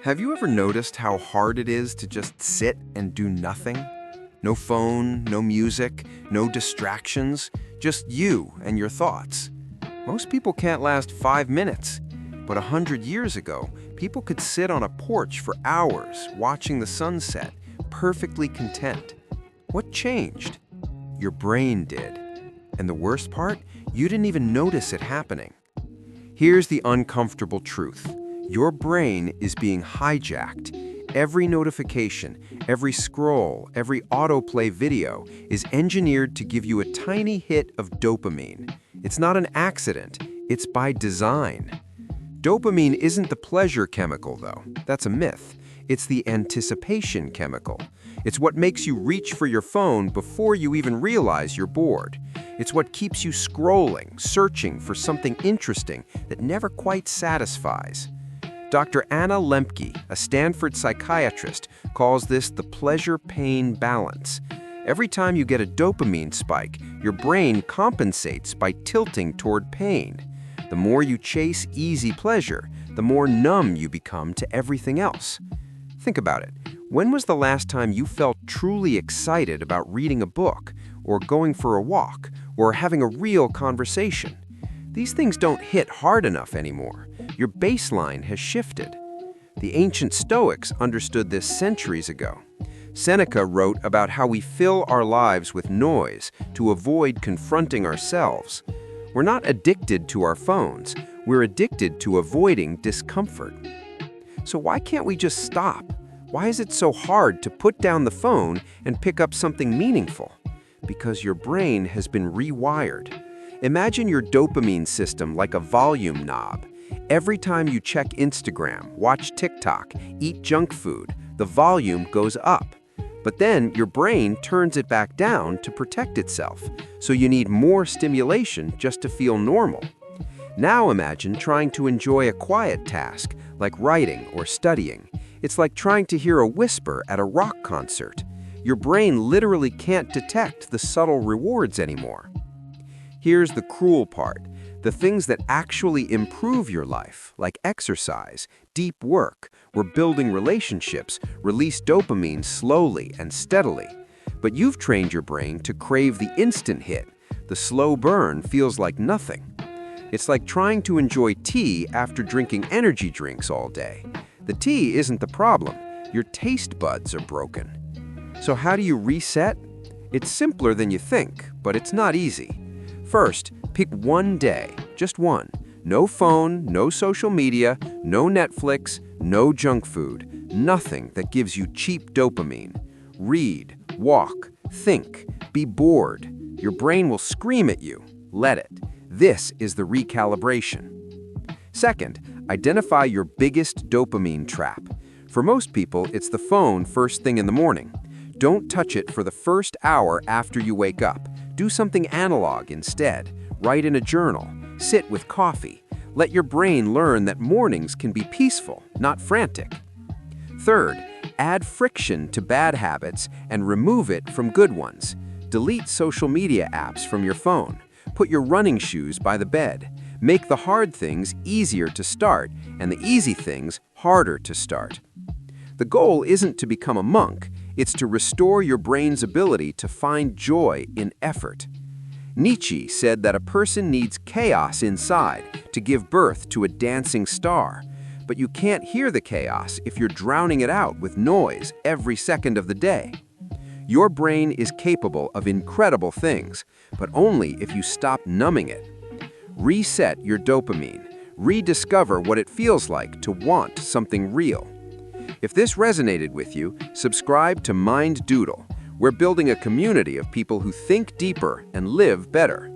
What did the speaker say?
Have you ever noticed how hard it is to just sit and do nothing? No phone, no music, no distractions, just you and your thoughts. Most people can't last 5 minutes, but 100 years ago, people could sit on a porch for hours watching the sunset, perfectly content. What changed? Your brain did. And the worst part, you didn't even notice it happening. Here's the uncomfortable truth. Your brain is being hijacked. Every notification, every scroll, every autoplay video is engineered to give you a tiny hit of dopamine. It's not an accident, it's by design. Dopamine isn't the pleasure chemical, though. That's a myth. It's the anticipation chemical. It's what makes you reach for your phone before you even realize you're bored. It's what keeps you scrolling, searching for something interesting that never quite satisfies. Dr. Anna Lembke, a Stanford psychiatrist, calls this the pleasure-pain balance. Every time you get a dopamine spike, your brain compensates by tilting toward pain. The more you chase easy pleasure, the more numb you become to everything else. Think about it. When was the last time you felt truly excited about reading a book, or going for a walk, or having a real conversation? These things don't hit hard enough anymore. Your baseline has shifted. The ancient Stoics understood this centuries ago. Seneca wrote about how we fill our lives with noise to avoid confronting ourselves. We're not addicted to our phones. We're addicted to avoiding discomfort. So why can't we just stop? Why is it so hard to put down the phone and pick up something meaningful? Because your brain has been rewired. Imagine your dopamine system like a volume knob. Every time you check Instagram, watch TikTok, eat junk food, the volume goes up. But then your brain turns it back down to protect itself, so you need more stimulation just to feel normal. Now imagine trying to enjoy a quiet task, like writing or studying. It's like trying to hear a whisper at a rock concert. Your brain literally can't detect the subtle rewards anymore. Here's the cruel part. The things that actually improve your life, like exercise, deep work, or building relationships, release dopamine slowly and steadily. But you've trained your brain to crave the instant hit. The slow burn feels like nothing. It's like trying to enjoy tea after drinking energy drinks all day. The tea isn't the problem. Your taste buds are broken. So how do you reset? It's simpler than you think, but it's not easy. First, pick one day, just one. No phone, no social media, no Netflix, no junk food. Nothing that gives you cheap dopamine. Read, walk, think, be bored. Your brain will scream at you. Let it. This is the recalibration. Second, identify your biggest dopamine trap. For most people, it's the phone first thing in the morning. Don't touch it for the first hour after you wake up. Do something analog instead. Write in a journal. Sit with coffee. Let your brain learn that mornings can be peaceful, not frantic. Third, add friction to bad habits and remove it from good ones. Delete social media apps from your phone. Put your running shoes by the bed. Make the hard things easier to start and the easy things harder to start. The goal isn't to become a monk. It's to restore your brain's ability to find joy in effort. Nietzsche said that a person needs chaos inside to give birth to a dancing star. But you can't hear the chaos if you're drowning it out with noise every second of the day. Your brain is capable of incredible things, but only if you stop numbing it. Reset your dopamine. Rediscover what it feels like to want something real. If this resonated with you, subscribe to Doodle. We're building a community of people who think deeper and live better.